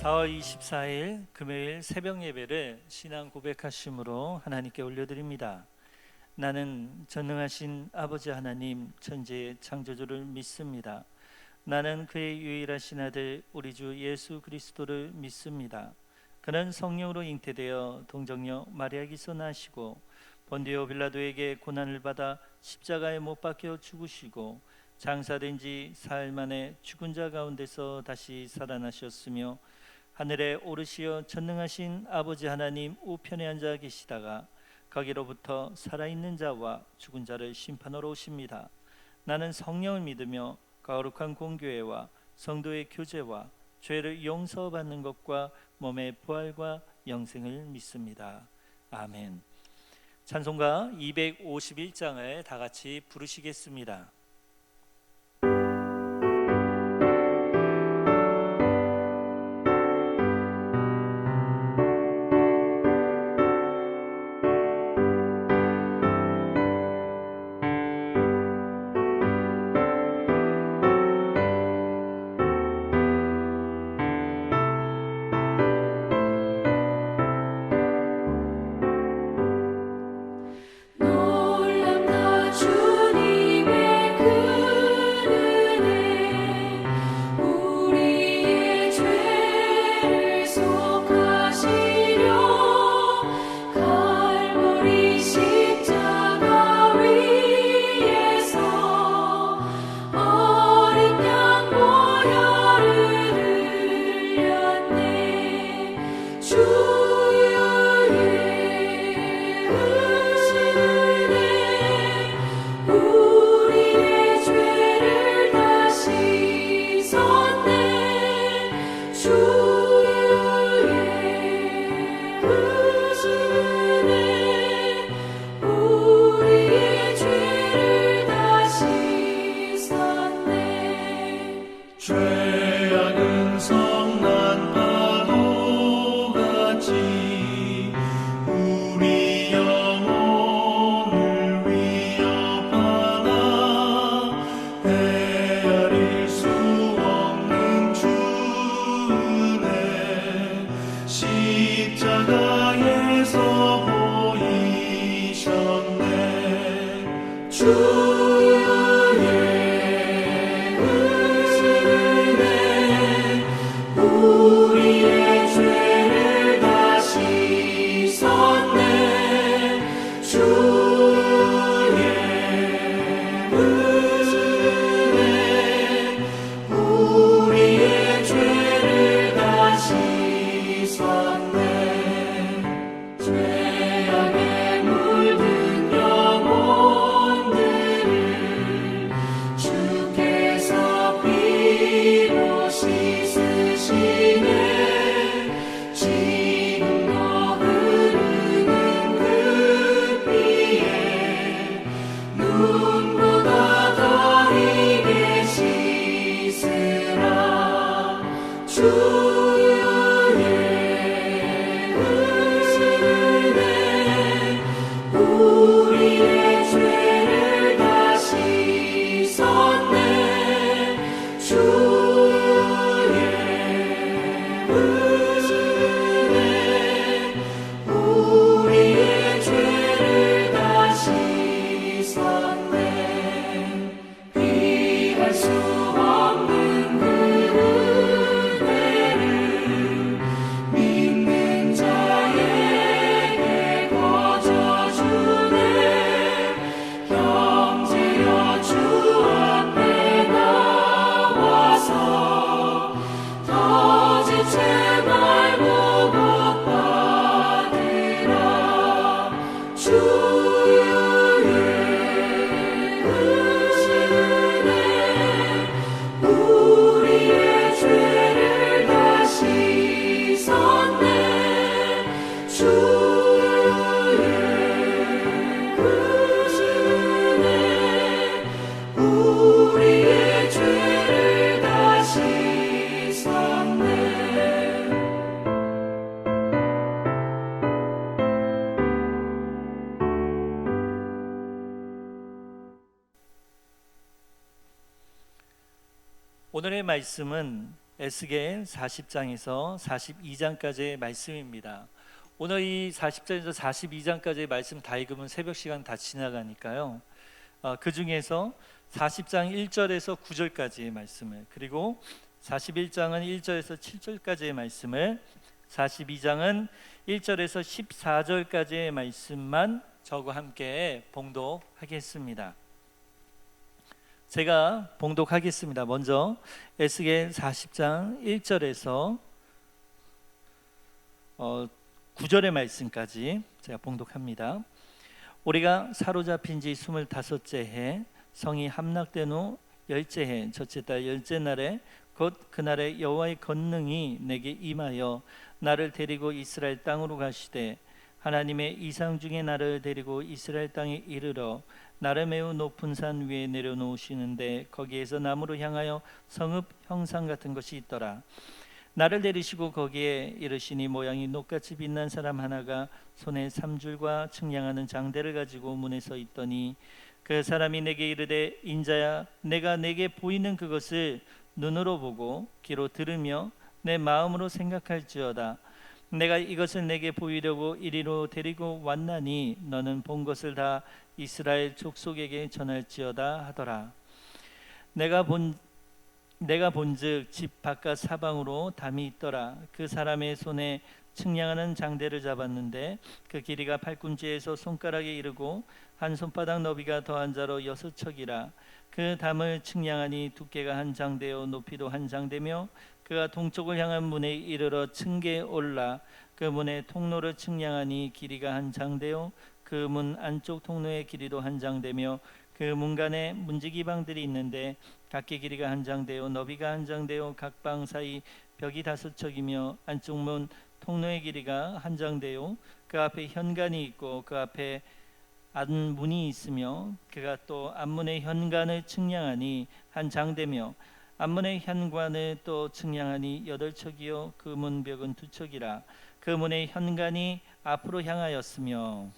4월 24일 금요일 새벽 예배를 신앙 고백하심으로 하나님께 올려드립니다. 나는 전능하신 아버지 하나님 천지의 창조주를 믿습니다. 나는 그의 유일하신 아들 우리 주 예수 그리스도를 믿습니다. 그는 성령으로 잉태되어 동정녀 마리아에게서 나시고 본디오 빌라도에게 고난을 받아 십자가에 못 박혀 죽으시고 장사된 지 사흘 만에 죽은 자 가운데서 다시 살아나셨으며 하늘에 오르시어 전능하신 아버지 하나님 우편에 앉아 계시다가 거기로부터 살아있는 자와 죽은 자를 심판하러 오십니다. 나는 성령을 믿으며 거룩한 공교회와 성도의 교제와 죄를 용서받는 것과 몸의 부활과 영생을 믿습니다. 아멘. 찬송가 251장을 다 같이 부르시겠습니다. 오늘의 말씀은 에스겔 40장에서 42장까지의 말씀입니다. 오늘 이 40장에서 42장까지의 말씀 다 읽으면 새벽 시간 다 지나가니까요. 그 중에서 40장 1절에서 9절까지의 말씀을, 그리고 41장은 1절에서 7절까지의 말씀을, 42장은 1절에서 14절까지의 말씀만 저와 함께 봉독하겠습니다. 제가 봉독하겠습니다. 먼저 에스겔 40장 1절에서 9절의 말씀까지 제가 봉독합니다. 우리가 사로잡힌 지 25째 해 성이 함락된 후 10째 해 첫째 달 10째 날에 곧 그날에 여호와의 권능이 내게 임하여 나를 데리고 이스라엘 땅으로 가시되 하나님의 이상 중에 나를 데리고 이스라엘 땅에 이르러 나를 매우 높은 산 위에 내려놓으시는데 거기에서 나무로 향하여 성읍 형상 같은 것이 있더라. 나를 데리시고 거기에 이르시니 모양이 녹같이 빛난 사람 하나가 손에 삼줄과 측량하는 장대를 가지고 문에 서 있더니 그 사람이 내게 이르되 인자야 내가 내게 보이는 그것을 눈으로 보고 귀로 들으며 내 마음으로 생각할지어다. 내가 이것을 내게 보이려고 이리로 데리고 왔나니 너는 본 것을 다 이스라엘 족속에게 전할지어다 하더라. 내가 본즉 집 바깥 사방으로 담이 있더라. 그 사람의 손에 측량하는 장대를 잡았는데 그 길이가 팔꿈치에서 손가락에 이르고 한 손바닥 너비가 더한 자로 6척이라. 그 담을 측량하니 두께가 한 장대요 높이도 한 장대며 그가 동쪽을 향한 문에 이르러 층계에 올라 그 문의 통로를 측량하니 길이가 한 장대요 그 문 안쪽 통로의 길이도 한 장대며 그 문간에 문지기방들이 있는데 각기 길이가 한 장대요 너비가 한 장대요 각 방 사이 벽이 5척이며 안쪽 문 통로의 길이가 한 장대요 그 앞에 현관이 있고 그 앞에 안문이 있으며 그가 또 안문의 현관을 측량하니 한 장대며 안문의 현관을 또 측량하니 8척이요 그 문벽은 2척이라. 그 문의 현관이 앞으로 향하였으며.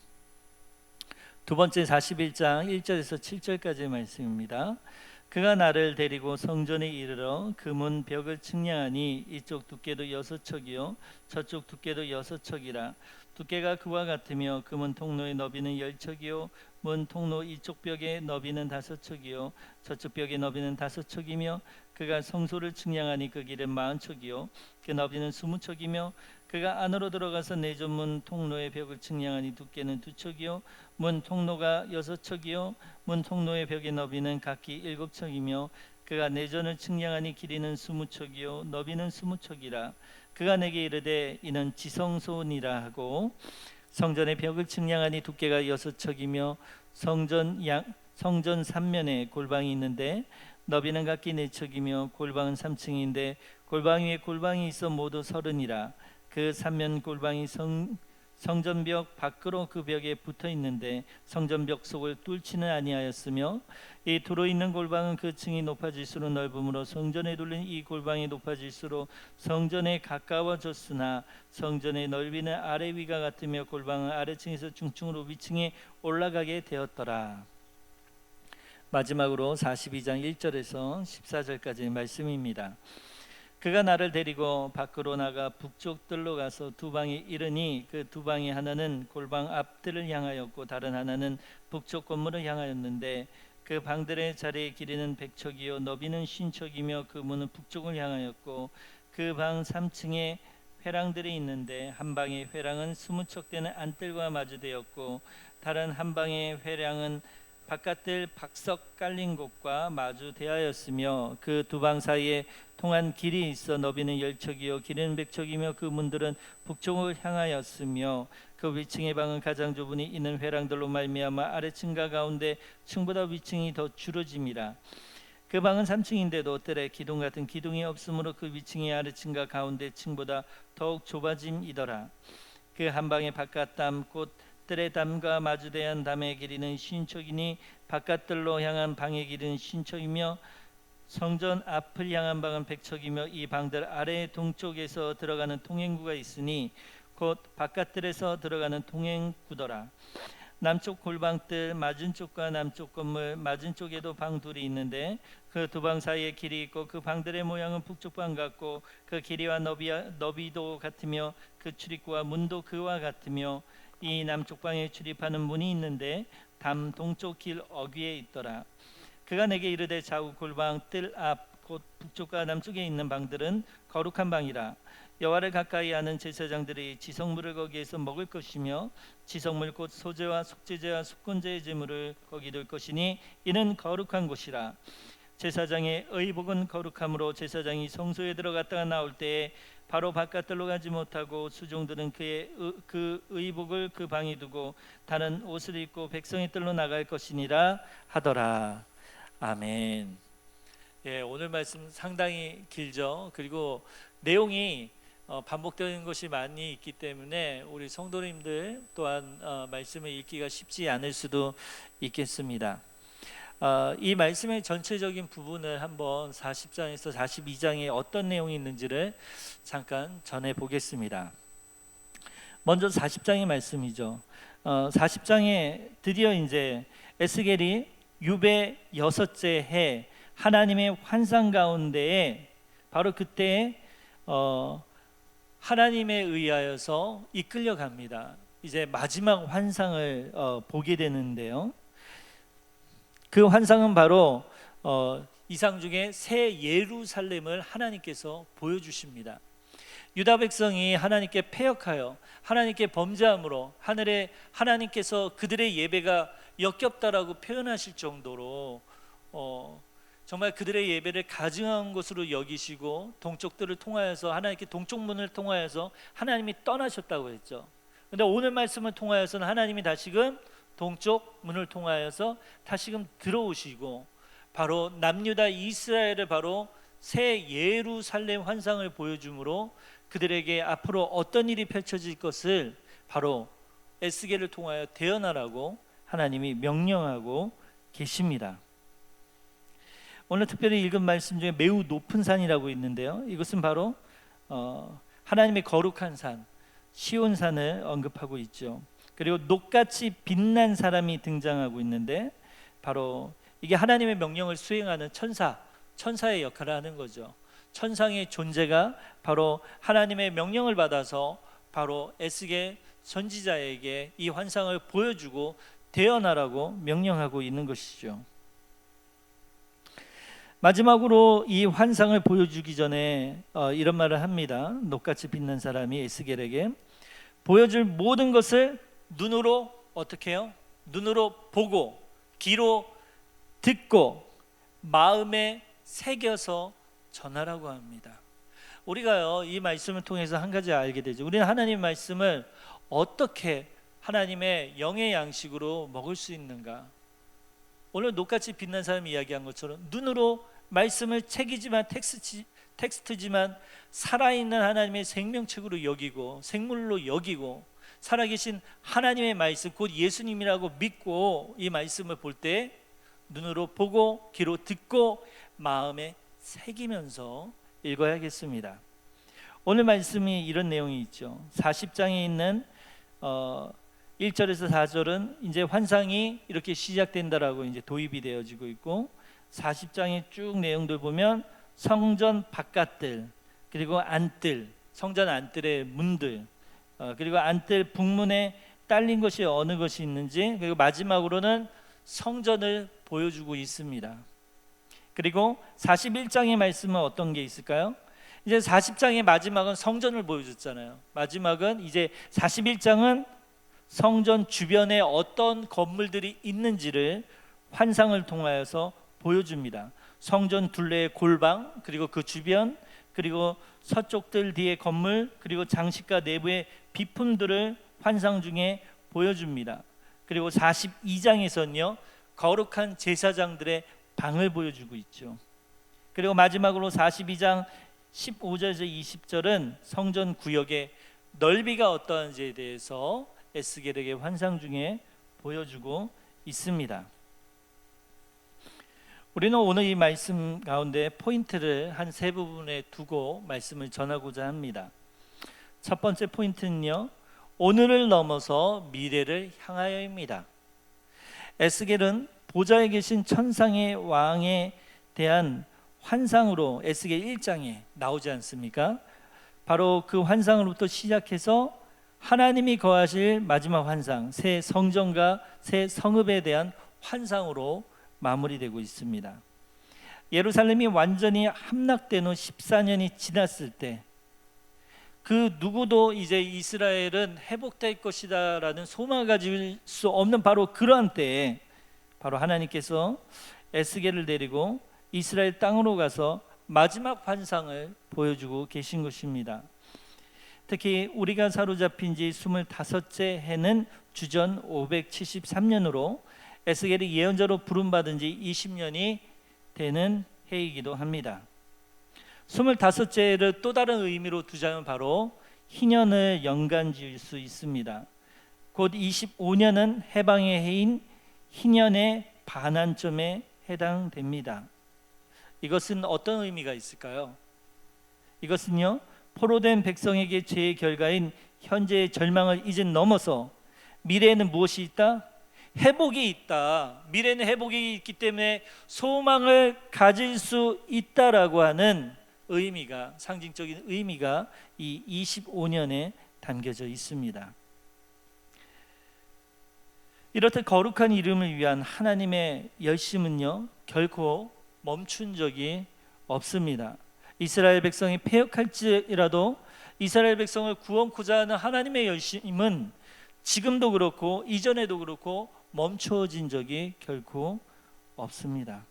두 번째 41장 1절에서 7절까지의 말씀입니다. 그가 나를 데리고 성전에 이르러 그 문 벽을 측량하니 이쪽 두께도 6척이요 저쪽 두께도 6척이라. 두께가 그와 같으며 그 문 통로의 너비는 10척이요 문 통로 이쪽 벽의 너비는 5척이요 저쪽 벽의 너비는 5척이며 그가 성소를 측량하니 그 길은 40척이요 그 너비는 20척이며 그가 안으로 들어가서 내전문 통로의 벽을 측량하니 두께는 2척이요 문 통로가 6척이요 문 통로의 벽의 너비는 각기 7척이며 그가 내전을 측량하니 길이는 20척이요 너비는 20척이라. 그가 내게 이르되 이는 지성소니라 하고 성전의 벽을 측량하니 두께가 6척이며 성전 3면에 골방이 있는데 너비는 각기 4척이며 골방은 3층인데 골방 위에 골방이 있어 모두 30이라. 그 3면 골방이 성전벽 밖으로 그 벽에 붙어 있는데 성전벽 속을 뚫지는 아니하였으며 이 두루 있는 골방은 그 층이 높아질수록 넓음으로 성전에 둘린 이 골방이 높아질수록 성전에 가까워졌으나 성전의 넓이는 아래 위가 같으며 골방은 아래층에서 중층으로 위층에 올라가게 되었더라. 마지막으로 42장 1절에서 14절까지의 말씀입니다. 그가 나를 데리고 밖으로 나가 북쪽 뜰로 가서 두 방에 이르니 그 두 방의 하나는 골방 앞뜰을 향하였고 다른 하나는 북쪽 건물을 향하였는데 그 방들의 자리의 길이는 100척이요 너비는 50척이며 그 문은 북쪽을 향하였고 그 방 3층에 회랑들이 있는데 한 방의 회랑은 20척 되는 안뜰과 마주되었고 다른 한 방의 회랑은 바깥뜰 박석 깔린 곳과 마주 대하였으며 그 두 방 사이에 통한 길이 있어 너비는 10척이요 길이는 100척이며 그 문들은 북쪽을 향하였으며 그 위층의 방은 가장 좁으니 이는 회랑들로 말미암아 아래층과 가운데 층보다 위층이 더 줄어짐이라. 그 방은 3층인데도 뜰에 기둥 같은 기둥이 없으므로 그 위층이 아래층과 가운데 층보다 더욱 좁아짐이더라. 그 한 방의 바깥 담 곧 뜰의 담과 마주대한 담의 길이는 50척이니 바깥뜰로 향한 방의 길이는 50척이며 성전 앞을 향한 방은 100척이며 이 방들 아래 동쪽에서 들어가는 통행구가 있으니 곧 바깥뜰에서 들어가는 통행구더라. 남쪽 골방뜰 맞은쪽과 남쪽 건물 맞은쪽에도 방 둘이 있는데 그 두 방 사이에 길이 있고 그 방들의 모양은 북쪽 방 같고 그 길이와 너비도 같으며 그 출입구와 문도 그와 같으며 이 남쪽 방에 출입하는 문이 있는데 담 동쪽 길 어귀에 있더라. 그가 내게 이르되 좌우 골방 뜰 앞 곧 북쪽과 남쪽에 있는 방들은 거룩한 방이라. 여호와를 가까이 하는 제사장들이 지성물을 거기에서 먹을 것이며 지성물 곧 소제와 속죄제와 속건제의 제물을 거기 둘 것이니 이는 거룩한 곳이라. 제사장의 의복은 거룩함으로 제사장이 성소에 들어갔다가 나올 때에 바로 바깥들로 가지 못하고 수종들은 그 의복을 그 방에 두고 다른 옷을 입고 백성의 뜰로 나갈 것이니라 하더라. 아멘. 예, 오늘 말씀 상당히 길죠. 그리고 내용이 반복되는 것이 많이 있기 때문에 우리 성도님들 또한 말씀을 읽기가 쉽지 않을 수도 있겠습니다. 이 말씀의 전체적인 부분을 한번 40장에서 42장에 어떤 내용이 있는지를 잠깐 전해 보겠습니다. 먼저 40장의 말씀이죠. 40장에 드디어 이제 에스겔이 유배 6째 해 하나님의 환상 가운데에 바로 그때 하나님에 의하여서 이끌려 갑니다. 이제 마지막 환상을 보게 되는데요. 그 환상은 바로 이상 중에 새 예루살렘을 하나님께서 보여주십니다. 유다 백성이 하나님께 패역하여 하나님께 범죄함으로 하늘에 하나님께서 그들의 예배가 역겹다라고 표현하실 정도로 정말 그들의 예배를 가증한 것으로 여기시고 동쪽들을 통하여서 하나님께 동쪽문을 통하여서 하나님이 떠나셨다고 했죠. 그런데 오늘 말씀을 통하여서는 하나님이 다시금 동쪽 문을 통하여서 다시금 들어오시고 바로 남유다 이스라엘을 바로 새 예루살렘 환상을 보여줌으로 그들에게 앞으로 어떤 일이 펼쳐질 것을 바로 에스겔을 통하여 대언하라고 하나님이 명령하고 계십니다. 오늘 특별히 읽은 말씀 중에 매우 높은 산이라고 있는데요. 이것은 바로 하나님의 거룩한 산 시온산을 언급하고 있죠. 그리고 녹같이 빛난 사람이 등장하고 있는데 바로 이게 하나님의 명령을 수행하는 천사의 역할을 하는 거죠. 천상의 존재가 바로 하나님의 명령을 받아서 바로 에스겔 선지자에게 이 환상을 보여주고 대언하라고 명령하고 있는 것이죠. 마지막으로 이 환상을 보여주기 전에 이런 말을 합니다. 녹같이 빛난 사람이 에스겔에게 보여줄 모든 것을 눈으로 어떻게 해요? 눈으로 보고 귀로 듣고 마음에 새겨서 전하라고 합니다. 우리가요 이 말씀을 통해서 한 가지 알게 되죠. 우리는 하나님 말씀을 어떻게 하나님의 영의 양식으로 먹을 수 있는가? 오늘 녹같이 빛난 사람이 이야기한 것처럼 눈으로 말씀을 책이지만 텍스트지만 살아있는 하나님의 생명책으로 여기고 생물로 여기고 살아계신 하나님의 말씀 곧 예수님이라고 믿고 이 말씀을 볼 때 눈으로 보고 귀로 듣고 마음에 새기면서 읽어야겠습니다. 오늘 말씀이 이런 내용이 있죠. 40장에 있는 1절에서 4절은 이제 환상이 이렇게 시작된다라고 이제 도입이 되어지고 있고 40장의 쭉 내용들 보면 성전 바깥들 그리고 안뜰 성전 안뜰의 문들 그리고 안뜰 북문에 딸린 것이 어느 것이 있는지 그리고 마지막으로는 성전을 보여주고 있습니다. 그리고 41장의 말씀은 어떤 게 있을까요? 이제 40장의 마지막은 성전을 보여줬잖아요. 마지막은 이제 41장은 성전 주변에 어떤 건물들이 있는지를 환상을 통하여서 보여줍니다. 성전 둘레의 골방 그리고 그 주변 그리고 서쪽들 뒤의 건물 그리고 장식과 내부의 비품들을 환상 중에 보여줍니다. 그리고 42장에서는요 거룩한 제사장들의 방을 보여주고 있죠. 그리고 마지막으로 42장 15절에서 20절은 성전 구역의 넓이가 어떠한지에 대해서 에스겔에게 환상 중에 보여주고 있습니다. 우리는 오늘 이 말씀 가운데 포인트를 한 세 부분에 두고 말씀을 전하고자 합니다. 첫 번째 포인트는요 오늘을 넘어서 미래를 향하여입니다. 에스겔은 보좌에 계신 천상의 왕에 대한 환상으로 에스겔 1장에 나오지 않습니까? 바로 그 환상으로부터 시작해서 하나님이 거하실 마지막 환상, 새 성전과 새 성읍에 대한 환상으로 마무리되고 있습니다. 예루살렘이 완전히 함락된 후 14년이 지났을 때 그 누구도 이제 이스라엘은 회복될 것이다라는 소망을 가질 수 없는 바로 그러한 때에 바로 하나님께서 에스겔을 데리고 이스라엘 땅으로 가서 마지막 환상을 보여주고 계신 것입니다. 특히 우리가 사로잡힌 지 25째 해는 주전 573년으로 에스겔이 예언자로 부름받은 지 20년이 되는 해이기도 합니다. 25째 해를 또 다른 의미로 두자면 바로 희년을 연간 지을 수 있습니다. 곧 25년은 해방의 해인 희년의 반환점에 해당됩니다. 이것은 어떤 의미가 있을까요? 이것은요, 포로된 백성에게 죄의 결과인 현재의 절망을 이제 넘어서 미래에는 무엇이 있다? 회복이 있다. 미래에는 회복이 있기 때문에 소망을 가질 수 있다라고 하는 의미가, 상징적인 의미가 이 25년에 담겨져 있습니다. 이렇듯 거룩한 이름을 위한 하나님의 열심은요, 결코 멈춘 적이 없습니다. 이스라엘 백성이 패역할지라도 이스라엘 백성을 구원코자 하는 하나님의 열심은 지금도 그렇고 이전에도 그렇고 멈춰진 적이 결코 없습니다.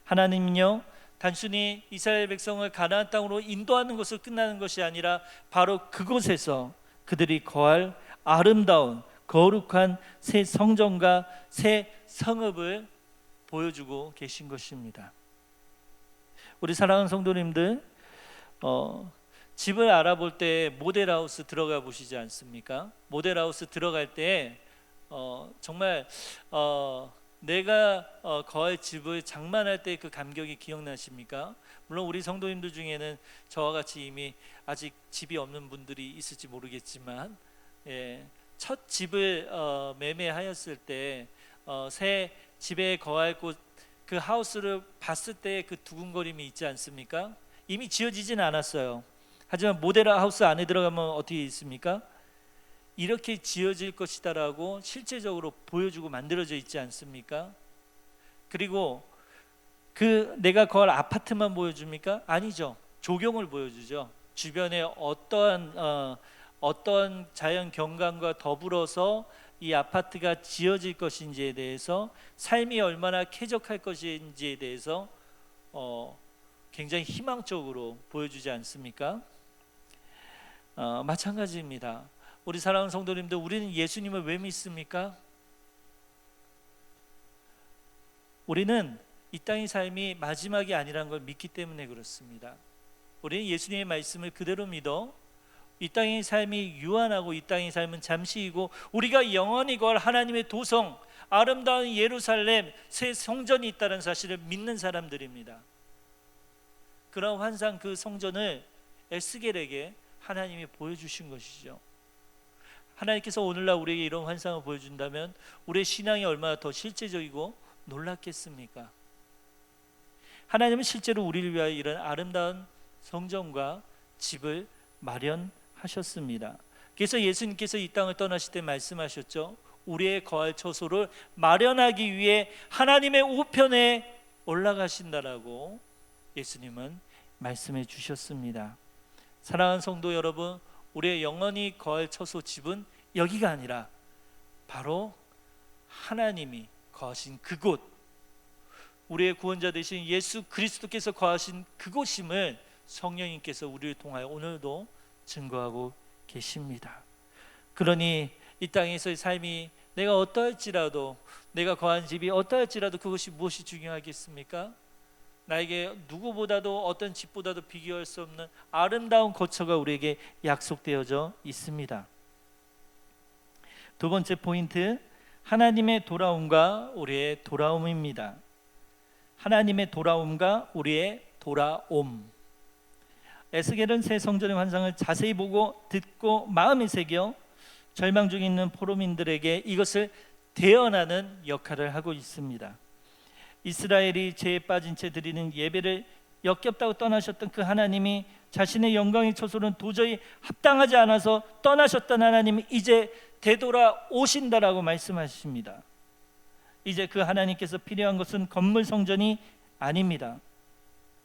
하나님은요, 단순히 이스라엘 백성을 가나안 땅으로 인도하는 것으로 끝나는 것이 아니라 바로 그곳에서 그들이 거할 아름다운 거룩한 새 성전과 새 성읍을 보여주고 계신 것입니다. 우리 사랑하는 성도님들, 집을 알아볼 때 모델하우스 들어가 보시지 않습니까? 모델하우스 들어갈 때 정말 내가 거할 집을 장만할 때 그 감격이 기억나십니까? 물론 우리 성도님들 중에는 저와 같이 이미 아직 집이 없는 분들이 있을지 모르겠지만, 첫 집을 매매하였을 때 새 집에 거할 곳, 그 하우스를 봤을 때 그 두근거림이 있지 않습니까? 이미 지어지진 않았어요. 하지만 모델 하우스 안에 들어가면 어떻게 있습니까? 이렇게 지어질 것이다라고 실제적으로 보여주고 만들어져 있지 않습니까? 그리고 그 내가 거할 아파트만 보여줍니까? 아니죠. 조경을 보여주죠. 주변에 어떤 자연 경관과 더불어서 이 아파트가 지어질 것인지에 대해서, 삶이 얼마나 쾌적할 것인지에 대해서 굉장히 희망적으로 보여주지 않습니까? 마찬가지입니다. 우리 사랑하는 성도님들, 우리는 예수님을 왜 믿습니까? 우리는 이 땅의 삶이 마지막이 아니라는 걸 믿기 때문에 그렇습니다. 우리는 예수님의 말씀을 그대로 믿어 이 땅의 삶이 유한하고 이 땅의 삶은 잠시이고 우리가 영원히 거할 하나님의 도성, 아름다운 예루살렘, 새 성전이 있다는 사실을 믿는 사람들입니다. 그런 환상, 그 성전을 에스겔에게 하나님이 보여주신 것이죠. 하나님께서 오늘날 우리에게 이런 환상을 보여준다면 우리의 신앙이 얼마나 더 실제적이고 놀랍겠습니까? 하나님은 실제로 우리를 위하여 이런 아름다운 성전과 집을 마련하셨습니다. 그래서 예수님께서 이 땅을 떠나실 때 말씀하셨죠. 우리의 거할 처소를 마련하기 위해 하나님의 우편에 올라가신다라고 예수님은 말씀해 주셨습니다. 사랑하는 성도 여러분, 우리의 영원히 거할 처소 집은 여기가 아니라 바로 하나님이 거하신 그곳, 우리의 구원자 되신 예수 그리스도께서 거하신 그곳임을 성령님께서 우리를 통하여 오늘도 증거하고 계십니다. 그러니 이 땅에서의 삶이 내가 어떠할지라도, 내가 거한 집이 어떠할지라도 그것이 무엇이 중요하겠습니까? 나에게 누구보다도 어떤 집보다도 비교할 수 없는 아름다운 거처가 우리에게 약속되어져 있습니다. 두 번째 포인트, 하나님의 돌아옴과 우리의 돌아옴입니다. 하나님의 돌아옴과 우리의 돌아옴. 에스겔은 새 성전의 환상을 자세히 보고 듣고 마음에 새겨 절망 중에 있는 포로민들에게 이것을 대언하는 역할을 하고 있습니다. 이스라엘이 죄에 빠진 채 드리는 예배를 역겹다고 떠나셨던 그 하나님이 자신의 영광의 처소는 도저히 합당하지 않아서 떠나셨던 하나님이 이제 되돌아오신다라고 말씀하십니다. 이제 그 하나님께서 필요한 것은 건물 성전이 아닙니다.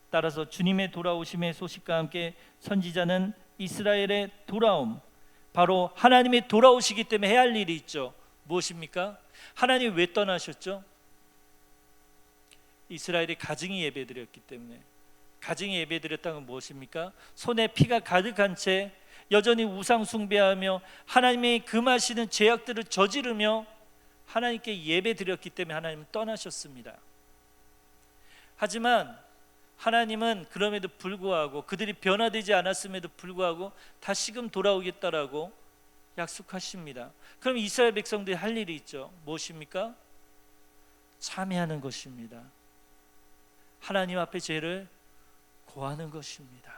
따라서 주님의 돌아오심의 소식과 함께 선지자는 이스라엘의 돌아옴, 바로 하나님이 돌아오시기 때문에 해야 할 일이 있죠. 무엇입니까? 하나님이 왜 떠나셨죠? 이스라엘이 가증히 예배드렸기 때문에. 가증히 예배드렸다는 건 무엇입니까? 손에 피가 가득한 채 여전히 우상 숭배하며 하나님이 금하시는 죄악들을 저지르며 하나님께 예배드렸기 때문에 하나님은 떠나셨습니다. 하지만 하나님은 그럼에도 불구하고, 그들이 변화되지 않았음에도 불구하고 다시금 돌아오겠다라고 약속하십니다. 그럼 이스라엘 백성들이 할 일이 있죠. 무엇입니까? 참회하는 것입니다. 하나님 앞에 죄를 고하는 것입니다.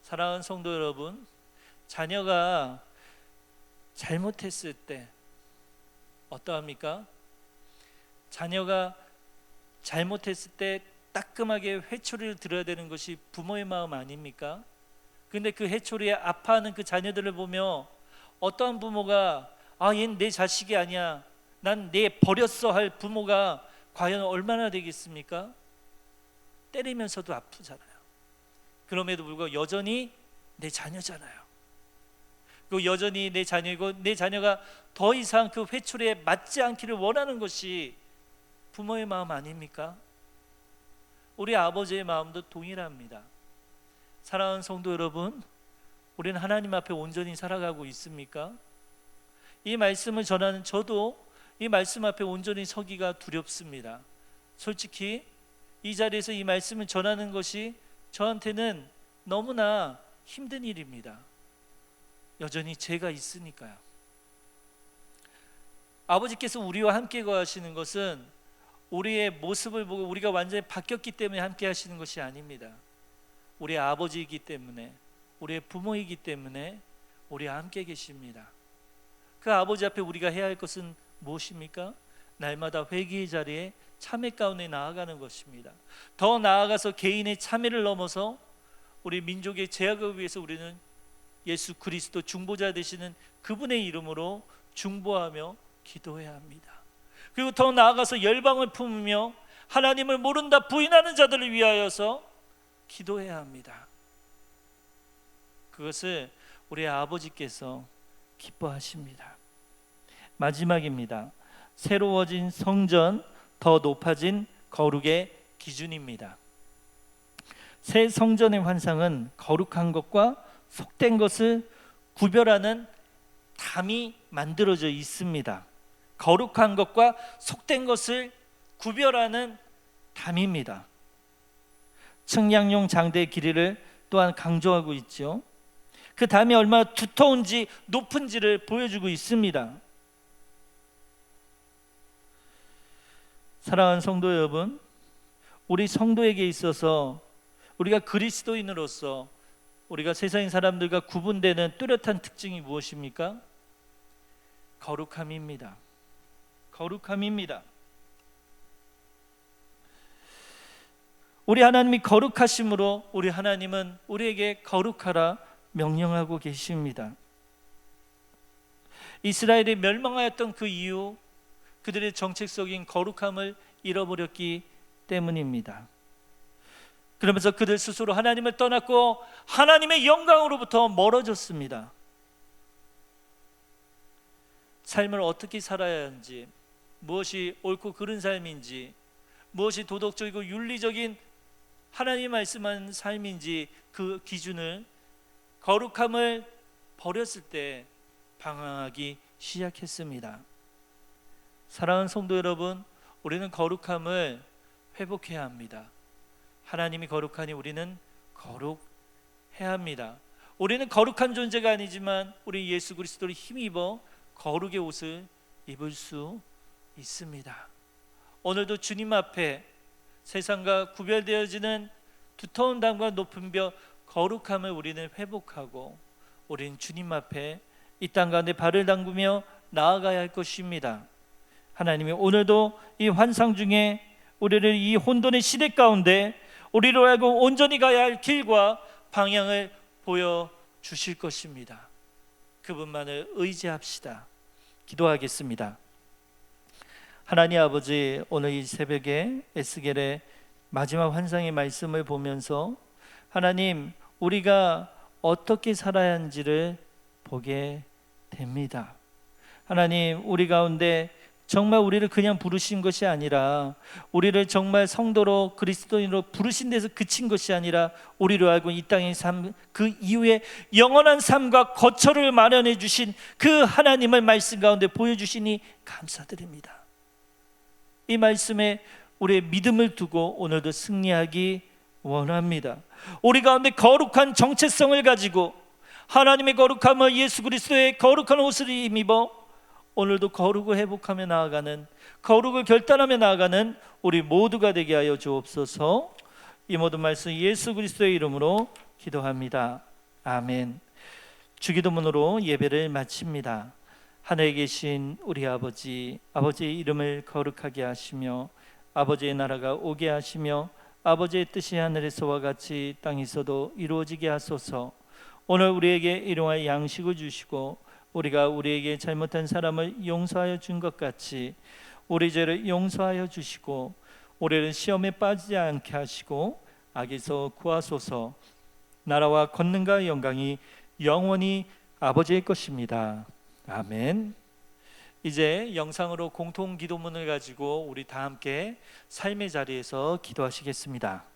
사랑하는 성도 여러분, 자녀가 잘못했을 때 어떠합니까? 자녀가 잘못했을 때 따끔하게 회초리를 들어야 되는 것이 부모의 마음 아닙니까? 근데 그 회초리에 아파하는 그 자녀들을 보며 어떠한 부모가 얘는 내 자식이 아니야, 난 내 버렸어 할 부모가 과연 얼마나 되겠습니까? 때리면서도 아프잖아요. 그럼에도 불구하고 여전히 내 자녀잖아요. 그 여전히 내 자녀이고 내 자녀가 더 이상 그 회초리에 맞지 않기를 원하는 것이 부모의 마음 아닙니까? 우리 아버지의 마음도 동일합니다. 사랑하는 성도 여러분, 우리는 하나님 앞에 온전히 살아가고 있습니까? 이 말씀을 전하는 저도 이 말씀 앞에 온전히 서기가 두렵습니다. 솔직히 이 자리에서 이 말씀을 전하는 것이 저한테는 너무나 힘든 일입니다. 여전히 죄가 있으니까요. 아버지께서 우리와 함께 거하시는 것은 우리의 모습을 보고 우리가 완전히 바뀌었기 때문에 함께 하시는 것이 아닙니다. 우리 아버지이기 때문에, 우리의 부모이기 때문에 우리와 함께 계십니다. 그 아버지 앞에 우리가 해야 할 것은 무엇입니까? 날마다 회개의 자리에 참회 가운데 나아가는 것입니다. 더 나아가서 개인의 참회를 넘어서 우리 민족의 제약을 위해서 우리는 예수 그리스도 중보자 되시는 그분의 이름으로 중보하며 기도해야 합니다. 그리고 더 나아가서 열방을 품으며 하나님을 모른다 부인하는 자들을 위하여서 기도해야 합니다. 그것을 우리 아버지께서 기뻐하십니다. 마지막입니다. 새로워진 성전, 더 높아진 거룩의 기준입니다. 새 성전의 환상은 거룩한 것과 속된 것을 구별하는 담이 만들어져 있습니다. 거룩한 것과 속된 것을 구별하는 담입니다. 측량용 장대의 길이를 또한 강조하고 있죠. 그 담이 얼마나 두터운지 높은지를 보여주고 있습니다. 사랑하는 성도 여러분, 우리 성도에게 있어서 우리가 그리스도인으로서 우리가 세상 사람들과 구분되는 뚜렷한 특징이 무엇입니까? 거룩함입니다. 거룩함입니다. 우리 하나님이 거룩하심으로 우리 하나님은 우리에게 거룩하라 명령하고 계십니다. 이스라엘이 멸망하였던 그 이유, 그들의 정책적인 거룩함을 잃어버렸기 때문입니다. 그러면서 그들 스스로 하나님을 떠났고 하나님의 영광으로부터 멀어졌습니다. 삶을 어떻게 살아야 하는지, 무엇이 옳고 그른 삶인지, 무엇이 도덕적이고 윤리적인 하나님이 말씀한 삶인지 그 기준을, 거룩함을 버렸을 때 방황하기 시작했습니다. 사랑하는 성도 여러분, 우리는 거룩함을 회복해야 합니다. 하나님이 거룩하니 우리는 거룩해야 합니다. 우리는 거룩한 존재가 아니지만 우리 예수 그리스도를 힘입어 거룩의 옷을 입을 수 있습니다. 오늘도 주님 앞에 세상과 구별되어지는 두터운 담과 높은 벽, 거룩함을 우리는 회복하고 우리는 주님 앞에 이 땅 가운데 발을 담그며 나아가야 할 것입니다. 하나님이 오늘도 이 환상 중에 우리를 이 혼돈의 시대 가운데 우리로 하여금 온전히 가야 할 길과 방향을 보여주실 것입니다. 그분만을 의지합시다. 기도하겠습니다. 하나님 아버지, 오늘 이 새벽에 에스겔의 마지막 환상의 말씀을 보면서 하나님, 우리가 어떻게 살아야 하는지를 보게 됩니다. 하나님, 우리 가운데 정말 우리를 그냥 부르신 것이 아니라 우리를 정말 성도로 그리스도인으로 부르신 데서 그친 것이 아니라 우리로 알고 이 땅의 삶, 그 이후에 영원한 삶과 거처를 마련해 주신 그 하나님의 말씀 가운데 보여주시니 감사드립니다. 이 말씀에 우리의 믿음을 두고 오늘도 승리하기 원합니다. 우리 가운데 거룩한 정체성을 가지고 하나님의 거룩함을 예수 그리스도의 거룩한 옷을 입어 오늘도 거룩을 회복하며 나아가는, 거룩을 결단하며 나아가는 우리 모두가 되게 하여 주옵소서. 이 모든 말씀 예수 그리스도의 이름으로 기도합니다. 아멘. 주기도문으로 예배를 마칩니다. 하늘에 계신 우리 아버지, 아버지의 이름을 거룩하게 하시며 아버지의 나라가 오게 하시며 아버지의 뜻이 하늘에서와 같이 땅에서도 이루어지게 하소서. 오늘 우리에게 일용할 양식을 주시고 우리가 우리에게 잘못한 사람을 용서하여 준 것 같이 우리 죄를 용서하여 주시고 우리를 시험에 빠지지 않게 하시고 악에서 구하소서. 나라와 권능과 영광이 영원히 아버지의 것입니다. 아멘. 이제 영상으로 공통 기도문을 가지고 우리 다 함께 삶의 자리에서 기도하시겠습니다.